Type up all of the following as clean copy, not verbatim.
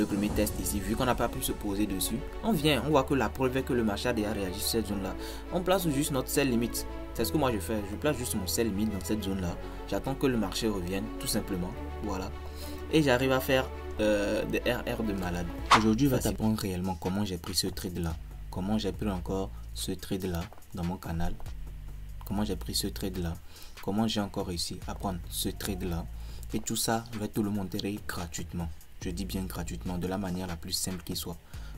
le premier test ici, vu qu'on n'a pas pu se poser dessus, on vient, on voit que la preuve est que le marché a déjà réagi sur cette zone là. On place juste notre sell limite. C'est ce que moi je fais, je place juste mon sell limite dans cette zone là. J'attends que le marché revienne, tout simplement. Voilà. Et j'arrive à faire des RR de malade. Aujourd'hui, je vais t'apprendre réellement comment j'ai pris ce trade là. Comment j'ai pris encore ce trade là dans mon canal. Comment j'ai pris ce trade là. Comment j'ai encore réussi à prendre ce trade là. Et tout ça, je vais te le montrer gratuitement. Je dis bien gratuitement, de la manière la plus simple qui soit.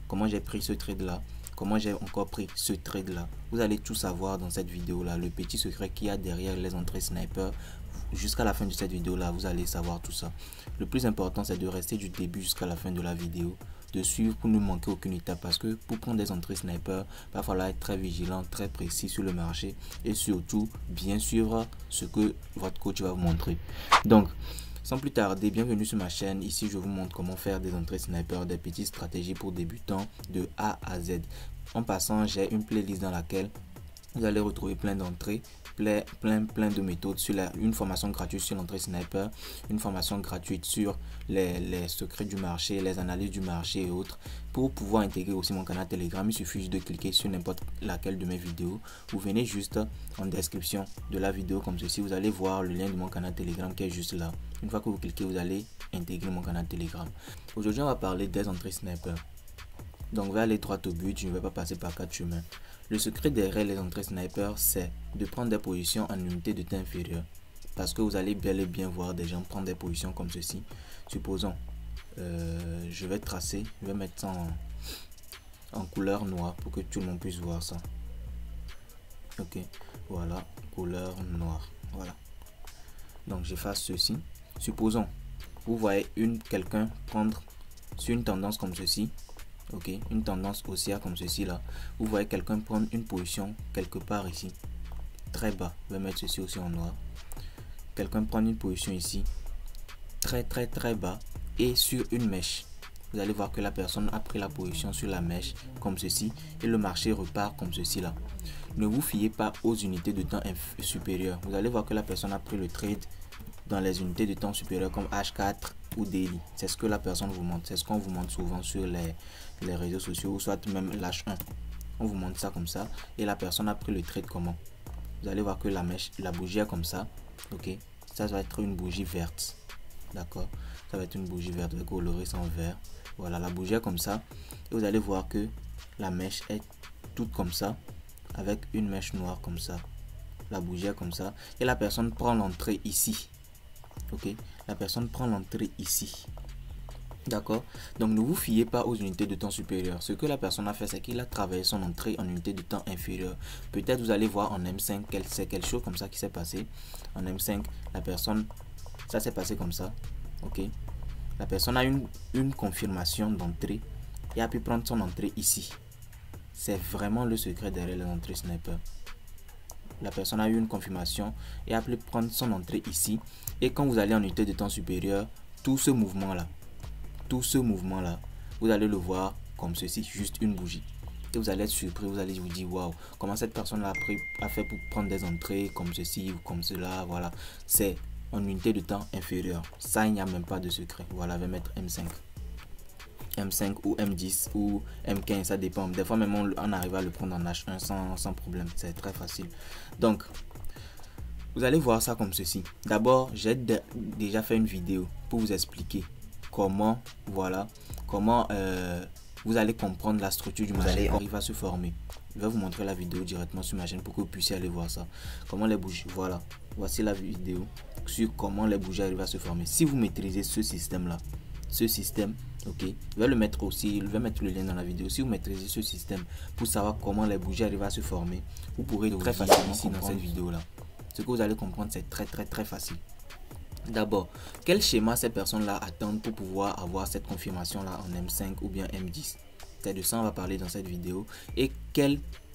Comment j'ai pris ce trade là. Comment j'ai encore pris ce trade là. Vous allez tout savoir dans cette vidéo là. Le petit secret qu'il y a derrière les entrées sniper. Jusqu'à la fin de cette vidéo là, vous allez savoir tout ça. Le plus important, c'est de rester du début jusqu'à la fin de la vidéo, de suivre pour ne manquer aucune étape, parce que pour prendre des entrées sniper, il va falloir être très vigilant, très précis sur le marché et surtout bien suivre ce que votre coach va vous montrer. Donc sans plus tarder, bienvenue sur ma chaîne. Ici je vous montre comment faire des entrées sniper, des petites stratégies pour débutants de A à Z. En passant, j'ai une playlist dans laquelle vous allez retrouver plein d'entrées, plein de méthodes, sur une formation gratuite sur l'entrée sniper, une formation gratuite sur les secrets du marché, les analyses du marché et autres. Pour pouvoir intégrer aussi mon canal Telegram, il suffit juste de cliquer sur n'importe laquelle de mes vidéos. Vous venez juste en description de la vidéo comme ceci, vous allez voir le lien de mon canal Telegram qui est juste là. Une fois que vous cliquez, vous allez intégrer mon canal Telegram. Aujourd'hui, on va parler des entrées sniper. Donc, on va aller droit au but, je ne vais pas passer par 4 chemins. Le secret derrière les entrées sniper, c'est de prendre des positions en unité de temps inférieure. Parce que vous allez bel et bien voir des gens prendre des positions comme ceci. Supposons, je vais tracer, je vais mettre ça en couleur noire pour que tout le monde puisse voir ça. Ok, voilà, couleur noire, voilà. Donc, j'efface ceci. Supposons, vous voyez quelqu'un prendre sur une tendance comme ceci. Ok, une tendance haussière comme ceci là. Vous voyez quelqu'un prendre une position quelque part ici, très bas. Je vais mettre ceci aussi en noir. Quelqu'un prendre une position ici, très bas, et sur une mèche. Vous allez voir que la personne a pris la position sur la mèche comme ceci et le marché repart comme ceci là. Ne vous fiez pas aux unités de temps supérieures. Vous allez voir que la personne a pris le trade dans les unités de temps supérieures comme H4 ou daily. C'est ce que la personne vous montre. C'est ce qu'on vous montre souvent sur les réseaux sociaux, ou soit même l'H1. On vous montre ça comme ça et la personne a pris le trade comment. Vous allez voir que la bougie est comme ça. Ok, ça va être une bougie verte. D'accord, ça va être une bougie verte avec coloré en vert. Voilà, la bougie est comme ça et vous allez voir que la mèche est toute comme ça avec une mèche noire comme ça. La bougie est comme ça et la personne prend l'entrée ici. Ok, la personne prend l'entrée ici. D'accord, donc ne vous fiez pas aux unités de temps supérieures. Ce que la personne a fait, c'est qu'il a travaillé son entrée en unité de temps inférieure. Peut-être vous allez voir en M5 c'est quelque chose comme ça qui s'est passé. En M5, la personne, ça s'est passé comme ça. Ok, la personne a une confirmation d'entrée et a pu prendre son entrée ici. C'est vraiment le secret derrière les entrées sniper. La personne a eu une confirmation et a pu prendre son entrée ici. Et quand vous allez en unité de temps supérieur, tout ce mouvement là, vous allez le voir comme ceci, juste une bougie. Et vous allez être surpris, vous allez vous dire waouh, comment cette personne a fait pour prendre des entrées comme ceci ou comme cela. Voilà, c'est en unité de temps inférieure. Ça, il n'y a même pas de secret. Voilà, je vais mettre M5 ou M10 ou M15, ça dépend. Des fois même on arrive à le prendre en H1 sans problème, c'est très facile. Donc vous allez voir ça comme ceci. D'abord, j'ai déjà fait une vidéo pour vous expliquer comment, voilà, comment vous allez comprendre la structure du marché, comment il va se former. Je vais vous montrer la vidéo directement sur ma chaîne pour que vous puissiez aller voir ça. Comment les bougies, voilà, voici la vidéo sur comment les bougies arrivent à se former. Si vous maîtrisez ce système là, ok, je vais le mettre aussi, je vais mettre le lien dans la vidéo. Si vous maîtrisez ce système pour savoir comment les bougies arrivent à se former, vous pourrez très facilement ici dans cette vidéo là. Ce que vous allez comprendre, c'est très facile. D'abord, quel schéma ces personnes-là attendent pour pouvoir avoir cette confirmation-là en M5 ou bien M10? C'est de ça on va parler dans cette vidéo. Et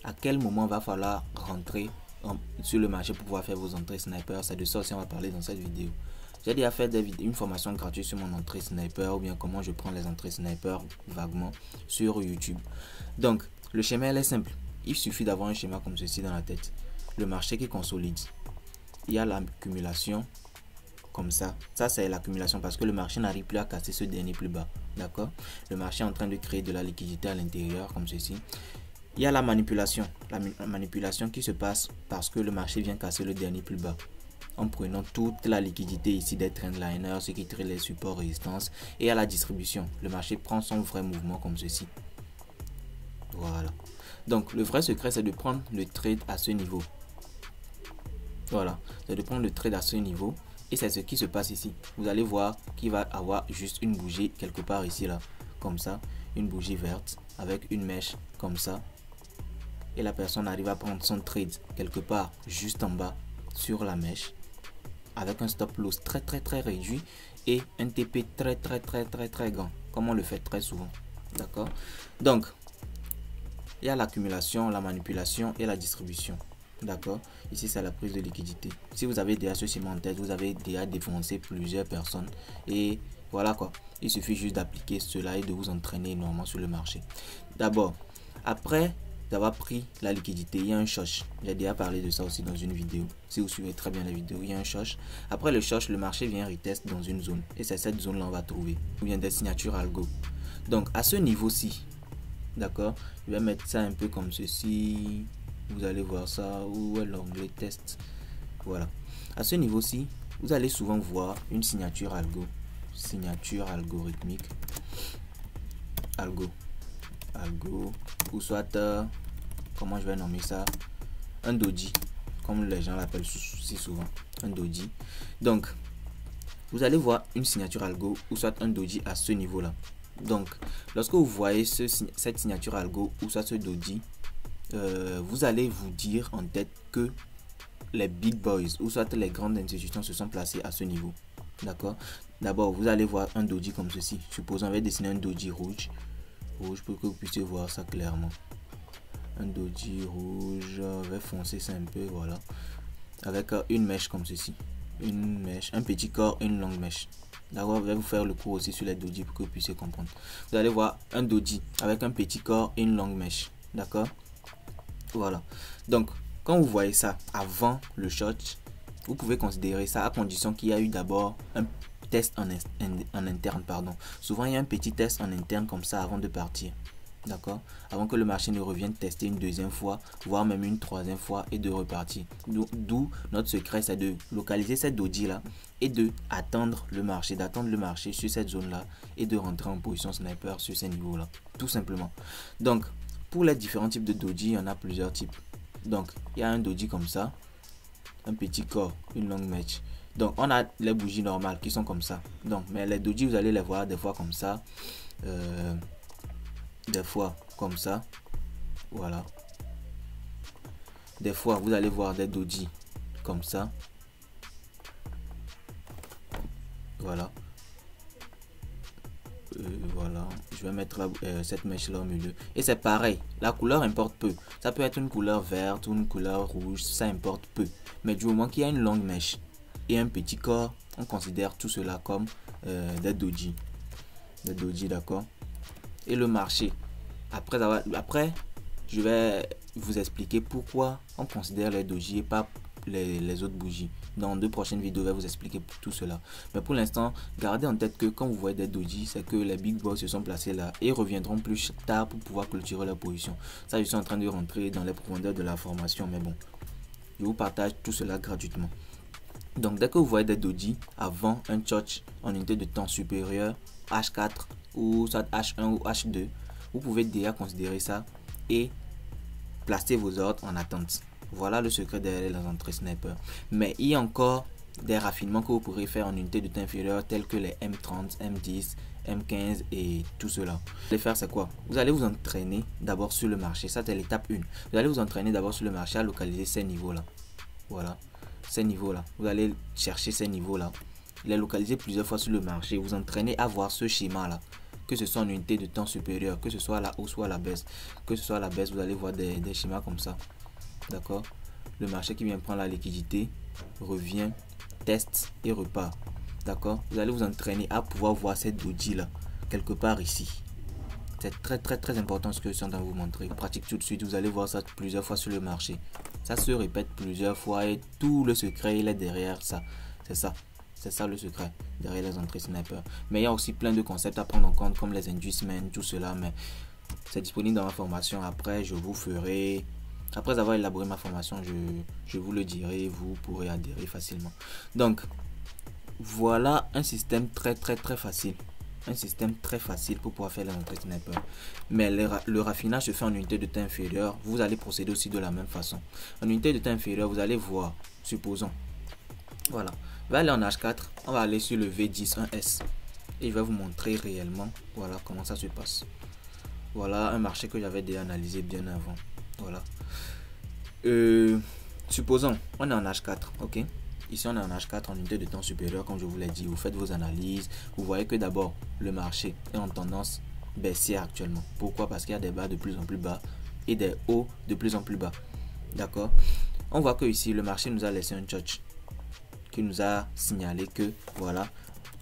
à quel moment va falloir rentrer sur le marché pour pouvoir faire vos entrées sniper? C'est de ça aussi on va parler dans cette vidéo. J'ai déjà fait une formation gratuite sur mon entrée sniper ou bien comment je prends les entrées sniper vaguement sur YouTube. Donc, le schéma elle est simple. Il suffit d'avoir un schéma comme ceci dans la tête. Le marché qui consolide. Il y a l'accumulation comme ça. Ça, c'est l'accumulation parce que le marché n'arrive plus à casser ce dernier plus bas. D'accord? Le marché est en train de créer de la liquidité à l'intérieur, comme ceci. Il y a la manipulation. La manipulation qui se passe parce que le marché vient casser le dernier plus bas. En prenant toute la liquidité ici des trendliners, ce qui crée les supports résistance. Et à la distribution. Le marché prend son vrai mouvement comme ceci. Voilà. Donc, le vrai secret, c'est de prendre le trade à ce niveau. Voilà. C'est de prendre le trade à ce niveau. Et c'est ce qui se passe ici. Vous allez voir qu'il va avoir juste une bougie quelque part ici, là. Comme ça. Une bougie verte avec une mèche comme ça. Et la personne arrive à prendre son trade quelque part juste en bas sur la mèche. Avec un stop loss très réduit. Et un TP très grand. Comme on le fait très souvent. D'accord? Donc, il y a l'accumulation, la manipulation et la distribution. D'accord? Ici, c'est la prise de liquidité. Si vous avez déjà ce schéma en tête, vous avez déjà défoncé plusieurs personnes. Et voilà quoi. Il suffit juste d'appliquer cela et de vous entraîner énormément sur le marché. D'abord, après d'avoir pris la liquidité, il y a un short. J'ai déjà parlé de ça aussi dans une vidéo. Si vous suivez très bien la vidéo, il y a un short. Après le short, le marché vient retest dans une zone. Et c'est cette zone-là on va trouver. Ou bien des signatures algo. Donc, à ce niveau-ci, d'accord, je vais mettre ça un peu comme ceci. Vous allez voir ça. Où est l'onglet test? Voilà. À ce niveau-ci, vous allez souvent voir une signature algo. Signature algorithmique. Algo. Ou soit, comment je vais nommer ça? Un doji. Comme les gens l'appellent si souvent. Un doji. Donc, vous allez voir une signature algo ou soit un doji à ce niveau-là. Donc, lorsque vous voyez cette signature algo ou soit ce doji, vous allez vous dire en tête que les big boys ou soit les grandes institutions se sont placées à ce niveau. D'accord? D'abord, vous allez voir un doji comme ceci. Supposons on va dessiner un doji rouge pour que vous puissiez voir ça clairement. Un doji rouge, je vais foncer ça un peu, voilà. Avec une mèche comme ceci. Une mèche, un petit corps, une longue mèche. D'accord, je vais vous faire le cours aussi sur les doji pour que vous puissiez comprendre. Vous allez voir un doji avec un petit corps et une longue mèche. D'accord? Voilà. Donc, quand vous voyez ça avant le short, vous pouvez considérer ça à condition qu'il y a eu d'abord un test en interne. Pardon. Souvent, il y a un petit test en interne comme ça avant de partir. D'accord? Avant que le marché ne revienne tester une deuxième fois, voire même une troisième fois et de repartir. D'où notre secret, c'est de localiser cette doji là et de attendre le marché, d'attendre le marché sur cette zone là et de rentrer en position sniper sur ces niveaux là. Tout simplement. Donc, pour les différents types de doji, il y en a plusieurs types. Donc, il y a un doji comme ça, un petit corps, une longue mèche. Donc, on a les bougies normales qui sont comme ça. Donc, mais les doji, vous allez les voir des fois comme ça. Des fois comme ça. Voilà. Des fois, vous allez voir des doji comme ça. Voilà. Voilà, je vais mettre cette mèche là au milieu et c'est pareil, la couleur importe peu. Ça peut être une couleur verte ou une couleur rouge, ça importe peu, mais du moment qu'il y a une longue mèche et un petit corps, on considère tout cela comme des doji, d'accord. Et le marché, après je vais vous expliquer pourquoi on considère les doji et pas les autres bougies. Dans 2 prochaines vidéos, je vais vous expliquer tout cela. Mais pour l'instant, gardez en tête que quand vous voyez des doji, c'est que les big boys se sont placés là et reviendront plus tard pour pouvoir clôturer leur position. Ça, je suis en train de rentrer dans les profondeurs de la formation, mais bon, je vous partage tout cela gratuitement. Donc, dès que vous voyez des doji avant un touch en unité de temps supérieur, H4 ou soit H1 ou H2, vous pouvez déjà considérer ça et placer vos ordres en attente. Voilà le secret derrière les entrées sniper. Mais il y a encore des raffinements que vous pourrez faire en unité de temps inférieure tels que les M30, M10, M15 et tout cela. Vous allez faire c'est quoi? Vous allez vous entraîner d'abord sur le marché. Ça c'est l'étape 1. Vous allez vous entraîner d'abord sur le marché à localiser ces niveaux là. Voilà. Ces niveaux là. Vous allez chercher ces niveaux là. Les localiser plusieurs fois sur le marché. Vous entraînez à voir ce schéma là. Que ce soit en unité de temps supérieur. Que ce soit à la hausse ou à la baisse. Que ce soit à la baisse, vous allez voir des schémas comme ça. D'accord? Le marché qui vient prendre la liquidité revient, teste et repart. D'accord? Vous allez vous entraîner à pouvoir voir cette doji là quelque part ici. C'est très important ce que je suis en train de vous montrer. En pratique tout de suite, vous allez voir ça plusieurs fois sur le marché. Ça se répète plusieurs fois et tout le secret il est derrière ça. C'est ça. C'est ça le secret derrière les entrées sniper. Mais il y a aussi plein de concepts à prendre en compte comme les inducements, tout cela. Mais c'est disponible dans ma formation. Après, je vous ferai... Après avoir élaboré ma formation, je vous le dirai. Vous pourrez adhérer facilement. Donc, voilà un système très facile. Un système très facile pour pouvoir faire les entrées sniper. Mais le raffinage se fait en unité de temps inférieure. Vous allez procéder aussi de la même façon. En unité de temps inférieure, vous allez voir, supposons. Voilà. On va aller en H4. On va aller sur le V10-1S. Et je vais vous montrer réellement, voilà, comment ça se passe. Voilà un marché que j'avais déjà analysé bien avant. Voilà. Supposons, on est en H4, ok. Ici, on est en H4 en unité de temps supérieur, comme je vous l'ai dit. Vous faites vos analyses. Vous voyez que d'abord, le marché est en tendance baissière actuellement. Pourquoi? Parce qu'il y a des bas de plus en plus bas et des hauts de plus en plus bas. D'accord? On voit que ici, le marché nous a laissé un touch qui nous a signalé que, voilà,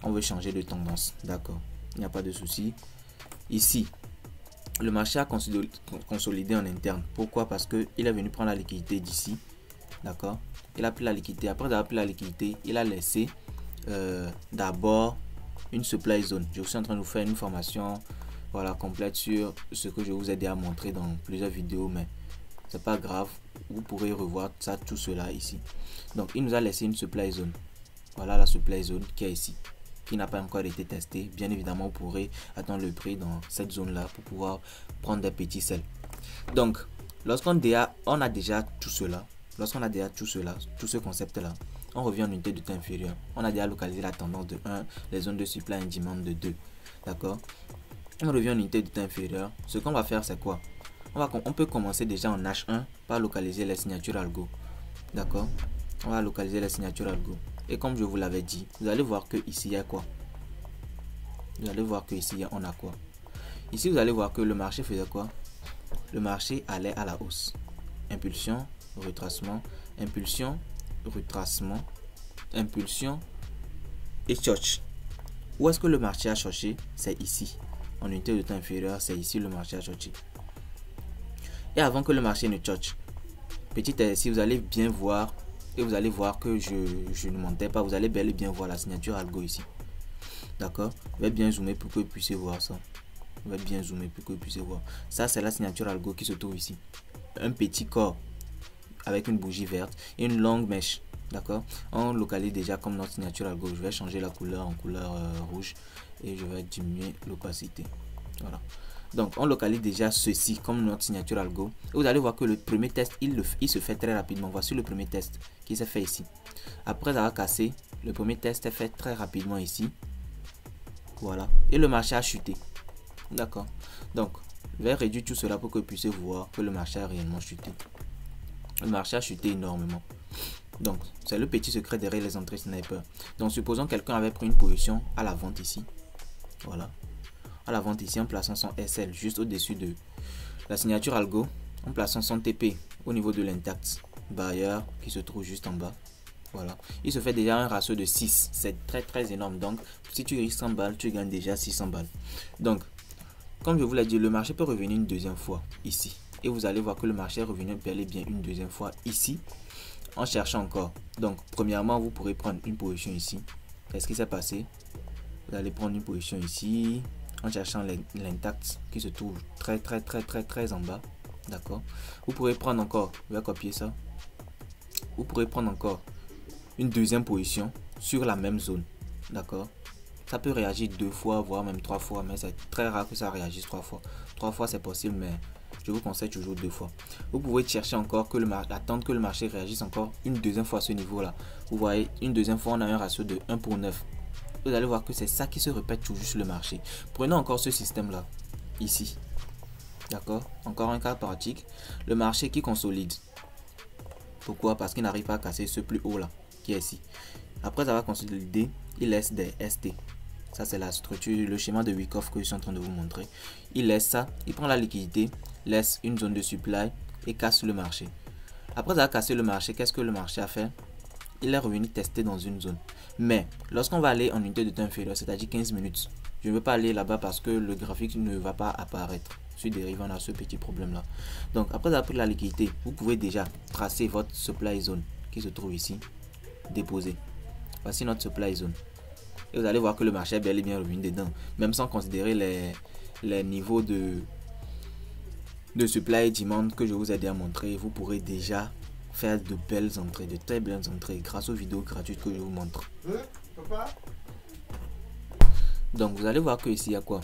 on veut changer de tendance. D'accord? Il n'y a pas de souci. Ici, le marché a consolidé en interne. Pourquoi? Parce qu'il est venu prendre la liquidité d'ici. D'accord? Il a pris la liquidité. Après avoir pris la liquidité, il a laissé d'abord une supply zone. Je suis en train de vous faire une formation, voilà, complète sur ce que je vous ai déjà montré dans plusieurs vidéos, mais c'est pas grave. Vous pourrez revoir ça, tout cela ici. Donc, il nous a laissé une supply zone. Voilà la supply zone qui est ici, qui n'a pas encore été testée. Bien évidemment, vous pourrez attendre le prix dans cette zone-là pour pouvoir prendre des petits sels. Donc, lorsqu'on a déjà tout cela, tout ce concept-là, on revient en unité de temps inférieure. On a déjà localisé la tendance de 1, les zones de supply and demand de 2. D'accord? On revient en unité de temps inférieure. Ce qu'on va faire, c'est quoi? On peut commencer déjà en H1 par localiser les signatures algo. D'accord? On va localiser les signatures algo. Et comme je vous l'avais dit, vous allez voir que ici il y a quoi? Vous allez voir que ici on a quoi? Ici, vous allez voir que le marché faisait quoi? Le marché allait à la hausse. Impulsion, retracement, impulsion, retracement, impulsion et cherche. Où est-ce que le marché a cherché? C'est ici. En unité de temps inférieure, c'est ici le marché a cherché. Et avant que le marché ne cherche, petit exercice, vous allez bien voir et vous allez voir que je ne mentais pas. Vous allez bel et bien voir la signature algo ici. D'accord? Je vais bien zoomer pour que vous puissiez voir ça. Je vais bien zoomer pour que vous puissiez voir. Ça, c'est la signature algo qui se trouve ici. Un petit corps avec une bougie verte et une longue mèche. D'accord? On localise déjà comme notre signature algo. Je vais changer la couleur en couleur rouge et je vais diminuer l'opacité. Voilà. Donc, on localise déjà ceci comme notre signature algo. Et vous allez voir que le premier test, il se fait très rapidement. Voici le premier test qui s'est fait ici. Après avoir cassé, le premier test est fait très rapidement ici. Voilà. Et le marché a chuté. D'accord. Donc, je vais réduire tout cela pour que vous puissiez voir que le marché a réellement chuté. Le marché a chuté énormément. Donc, c'est le petit secret derrière les entrées sniper. Donc, supposons que quelqu'un avait pris une position à la vente ici. Voilà. À la vente ici en plaçant son SL juste au-dessus de la signature algo, en plaçant son TP au niveau de l'intact buyer qui se trouve juste en bas. Voilà. Il se fait déjà un ratio de 6. C'est très énorme. Donc, si tu risques 100 balles, tu gagnes déjà 600 balles. Donc, comme je vous l'ai dit, le marché peut revenir une deuxième fois ici. Et vous allez voir que le marché est revenu bel et bien une deuxième fois ici. En cherchant encore. Donc, premièrement, vous pourrez prendre une position ici. Qu'est-ce qui s'est passé? Vous allez prendre une position ici. En cherchant l'intact qui se trouve très en bas. D'accord? Vous pourrez prendre encore, je vais copier ça. Vous pourrez prendre encore une deuxième position sur la même zone. D'accord? Ça peut réagir 2 fois, voire même 3 fois, mais c'est très rare que ça réagisse 3 fois. 3 fois c'est possible, mais je vous conseille toujours 2 fois. Vous pouvez chercher encore que attendre que le marché réagisse encore une deuxième fois à ce niveau-là. Vous voyez, une deuxième fois, on a un ratio de 1 pour 9. Vous allez voir que c'est ça qui se répète toujours sur le marché. Prenons encore ce système-là, ici. D'accord? Encore un cas pratique. Le marché qui consolide. Pourquoi? Parce qu'il n'arrive pas à casser ce plus haut-là, qui est ici. Après avoir consolidé, il laisse des ST. Ça, c'est la structure, le schéma de Wyckoff que je suis en train de vous montrer. Il laisse ça, il prend la liquidité, laisse une zone de supply et casse le marché. Après avoir cassé le marché, qu'est-ce que le marché a fait? Il est revenu tester dans une zone. Mais lorsqu'on va aller en unité de temps inférieur, c'est-à-dire 15 minutes, je ne veux pas aller là-bas parce que le graphique ne va pas apparaître. Sur dérivé, on a ce petit problème-là. Donc, après avoir pris la liquidité, vous pouvez déjà tracer votre supply zone qui se trouve ici, déposer. Voici notre supply zone. Et vous allez voir que le marché est bel et bien revenu dedans. Même sans considérer les niveaux de supply et demand que je vous ai déjà montré, vous pourrez déjà faire de belles entrées, de très belles entrées grâce aux vidéos gratuites que je vous montre. Donc vous allez voir que ici il y a quoi.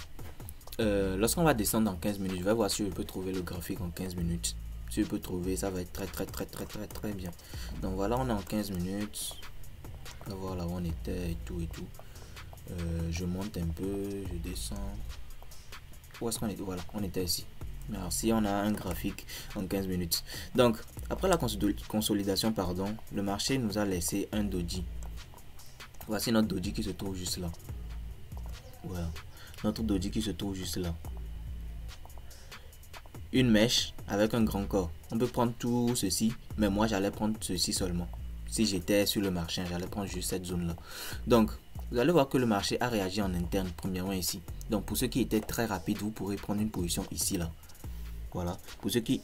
Lorsqu'on va descendre en 15 minutes, je vais voir si je peux trouver le graphique en 15 minutes. Si je peux trouver, ça va être très bien. Donc voilà, on est en 15 minutes. On va voir là où on était et tout. Je monte un peu, je descends. Où est-ce qu'on était? Voilà, on était ici. Merci, on a un graphique en 15 minutes. Donc, après la consolidation, le marché nous a laissé un doji. Voici notre doji qui se trouve juste là. Voilà, notre doji qui se trouve juste là. Une mèche avec un grand corps. On peut prendre tout ceci, mais moi j'allais prendre ceci seulement. Si j'étais sur le marché, j'allais prendre juste cette zone là. Donc, vous allez voir que le marché a réagi en interne, premièrement ici. Donc, pour ceux qui étaient très rapides, vous pourrez prendre une position ici là. Voilà, pour ceux qui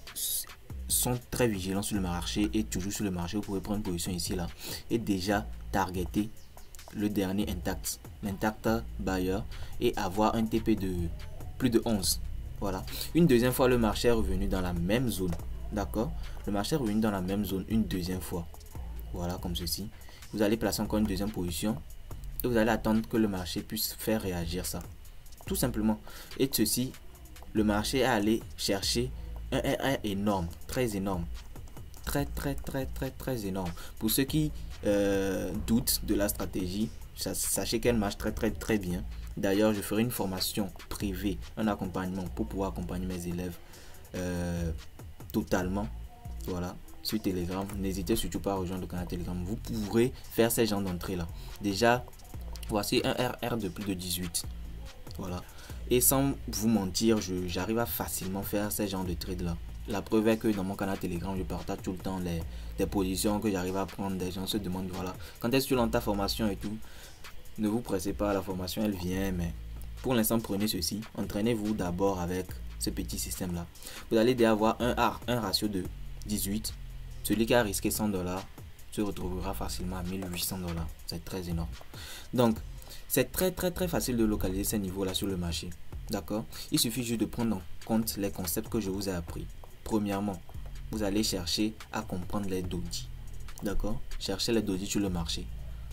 sont très vigilants sur le marché et toujours sur le marché, vous pourrez prendre une position ici là et déjà targeter le dernier l'intact buyer et avoir un TP de plus de 11. Voilà, une deuxième fois le marché est revenu dans la même zone. D'accord, le marché est revenu dans la même zone une deuxième fois. Voilà, comme ceci. Vous allez placer encore une deuxième position et vous allez attendre que le marché puisse faire réagir ça, tout simplement. Et de ceci, le marché est allé chercher un RR énorme, très énorme, très énorme. Pour ceux qui doutent de la stratégie, sachez qu'elle marche très bien. D'ailleurs, je ferai une formation privée, un accompagnement pour pouvoir accompagner mes élèves totalement. Voilà, sur Telegram. N'hésitez surtout pas à rejoindre le canal Telegram. Vous pourrez faire ces genres d'entrées là. Déjà, voici un RR de plus de 18. Voilà. Et sans vous mentir, j'arrive à facilement faire ces genres de trades là. La preuve est que dans mon canal Telegram, je partage tout le temps des positions que j'arrive à prendre. Des gens se demandent, voilà, quand est-ce que tu lances ta formation et tout. Ne vous pressez pas, la formation elle vient, mais pour l'instant prenez ceci. Entraînez-vous d'abord avec ce petit système là. Vous allez déjà avoir un ratio de 18. Celui qui a risqué $100 se retrouvera facilement à $1800. C'est très énorme. Donc, c'est très facile de localiser ces niveaux là sur le marché. D'accord, il suffit juste de prendre en compte les concepts que je vous ai appris. Premièrement, vous allez chercher à comprendre les doji. D'accord, cherchez les doji sur le marché.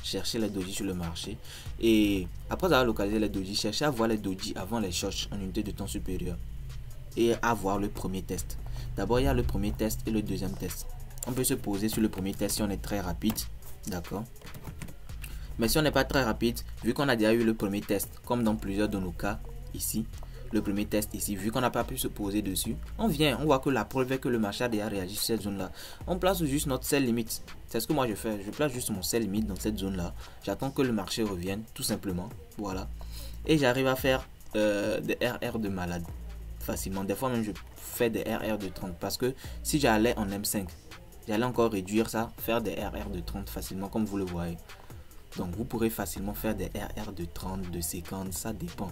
Cherchez les doji sur le marché. Et après avoir localisé les doji, cherchez à voir les doji avant les shorts en unité de temps supérieur. Et à voir le premier test. D'abord, il y a le premier test et le deuxième test. On peut se poser sur le premier test si on est très rapide. D'accord. Mais si on n'est pas très rapide, vu qu'on a déjà eu le premier test, comme dans plusieurs de nos cas, ici, le premier test ici, vu qu'on n'a pas pu se poser dessus, on vient, on voit que la preuve est que le marché a déjà réagi sur cette zone-là. On place juste notre sell limite. C'est ce que moi je fais. Je place juste mon sell limite dans cette zone-là. J'attends que le marché revienne, tout simplement. Voilà. Et j'arrive à faire des RR de malade facilement. Des fois même, je fais des RR de 30 parce que si j'allais en M5, j'allais encore réduire ça, faire des RR de 30 facilement, comme vous le voyez. Donc vous pourrez facilement faire des RR de 30, de 50, ça dépend.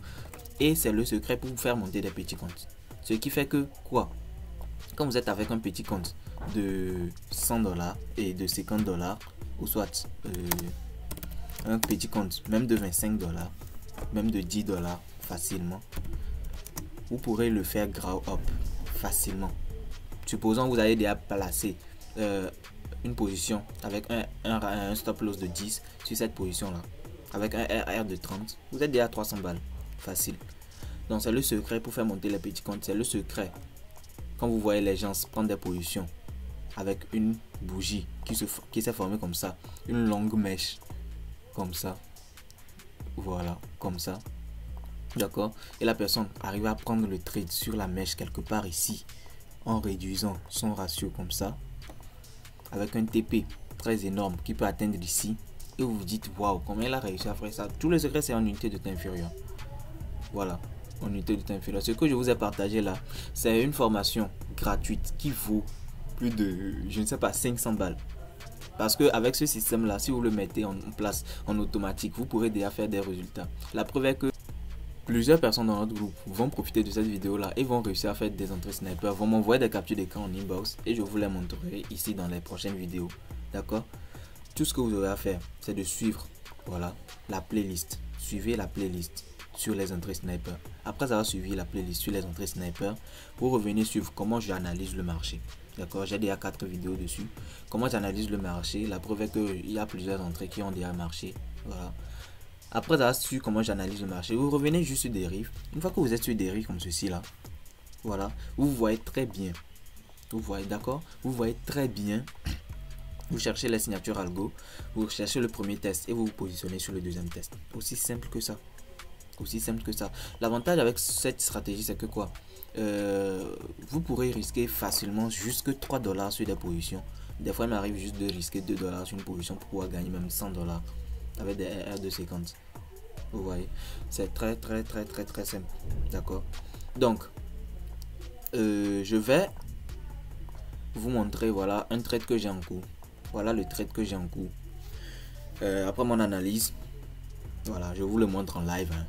Et c'est le secret pour vous faire monter des petits comptes. Ce qui fait que quoi, quand vous êtes avec un petit compte de $100 et de $50, ou soit un petit compte même de $25, même de $10 facilement, vous pourrez le faire grow up facilement. Supposons que vous avez déjà placé une position avec un stop loss de 10 sur cette position là, avec un RR de 30, vous êtes déjà à 300 balles facile. Donc c'est le secret pour faire monter les petits comptes. C'est le secret quand vous voyez les gens prendre des positions avec une bougie qui s'est formée comme ça, une longue mèche comme ça, voilà, comme ça, d'accord, et la personne arrive à prendre le trade sur la mèche quelque part ici en réduisant son ratio comme ça, avec un TP très énorme qui peut atteindre ici, et vous vous dites waouh, comment il a réussi à faire ça. Tout le secret c'est en unité de temps inférieur. Voilà, en unité de temps inférieur. Ce que je vous ai partagé là, c'est une formation gratuite qui vaut plus de, je ne sais pas, 500 balles. Parce que avec ce système là, si vous le mettez en place en automatique, vous pourrez déjà faire des résultats. La preuve est que plusieurs personnes dans notre groupe vont profiter de cette vidéo là et vont réussir à faire des entrées sniper, vont m'envoyer des captures d'écran en inbox et je vous les montrerai ici dans les prochaines vidéos. D'accord? Tout ce que vous aurez à faire, c'est de suivre voilà, la playlist. Suivez la playlist sur les entrées sniper. Après avoir suivi la playlist sur les entrées sniper, vous revenez sur comment j'analyse le marché. D'accord, j'ai déjà 4 vidéos dessus. Comment j'analyse le marché. La preuve est qu'il y a plusieurs entrées qui ont déjà marché. Voilà. Après avoir su comment j'analyse le marché, vous revenez juste sur dérive. Une fois que vous êtes sur dérive comme ceci là, voilà, vous voyez très bien. Vous voyez, d'accord, vous voyez très bien. Vous cherchez les signatures algo, vous cherchez le premier test et vous vous positionnez sur le deuxième test. Aussi simple que ça. Aussi simple que ça. L'avantage avec cette stratégie, c'est que quoi, vous pourrez risquer facilement jusque $3 sur des positions. Des fois, il m'arrive juste de risquer $2 sur une position pour pouvoir gagner même $100 avec des RR de séquence. Vous voyez, c'est très simple. D'accord. Donc, je vais vous montrer, voilà, un trade que j'ai en cours. Voilà le trade que j'ai en cours. Après mon analyse, voilà, je vous le montre en live. Hein.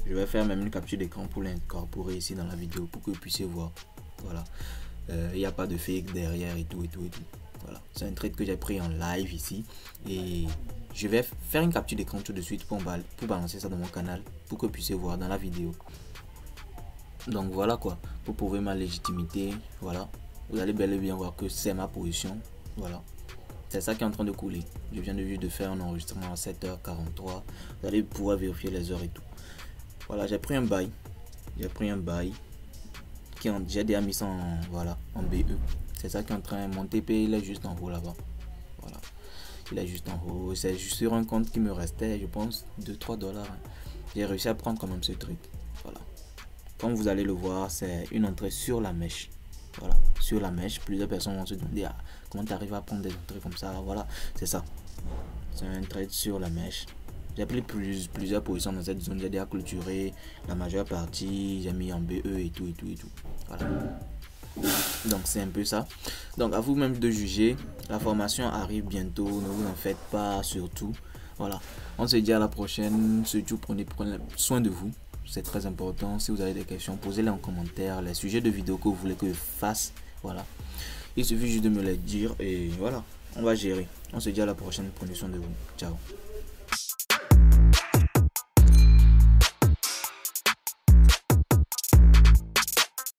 Je vais faire même une capture d'écran pour l'incorporer ici dans la vidéo pour que vous puissiez voir. Voilà. Il n'y a pas de fake derrière et tout. Voilà. C'est un trade que j'ai pris en live ici. Et je vais faire une capture d'écran tout de suite pour balancer ça dans mon canal pour que vous puissiez voir dans la vidéo. Donc voilà quoi. Pour prouver ma légitimité. Voilà. Vous allez bel et bien voir que c'est ma position. Voilà. C'est ça qui est en train de couler. Je viens juste de faire un enregistrement à 7h43. Vous allez pouvoir vérifier les heures et tout. Voilà, j'ai pris un bail. J'ai déjà mis ça en, voilà, en BE. C'est ça qui est en train. Mon TP, il est juste en haut là-bas. Voilà. Il est juste en haut. C'est juste sur un compte qui me restait, je pense, $2-3. Hein. J'ai réussi à prendre quand même ce truc. Voilà. Comme vous allez le voir, c'est une entrée sur la mèche. Voilà, sur la mèche. Plusieurs personnes vont se demander comment tu arrives à prendre des entrées comme ça. Voilà, c'est ça. C'est un trade sur la mèche. J'ai pris plusieurs positions dans cette zone. J'ai déjà clôturé la majeure partie. J'ai mis en BE et tout. Voilà. Donc c'est un peu ça. Donc à vous-même de juger. La formation arrive bientôt. Ne vous en faites pas surtout. Voilà. On se dit à la prochaine. Surtout prenez soin de vous. C'est très important. Si vous avez des questions, posez-les en commentaire. Les sujets de vidéo que vous voulez que je fasse. Voilà. Il suffit juste de me les dire. Et voilà. On va gérer. On se dit à la prochaine. Prenez soin de vous. Ciao.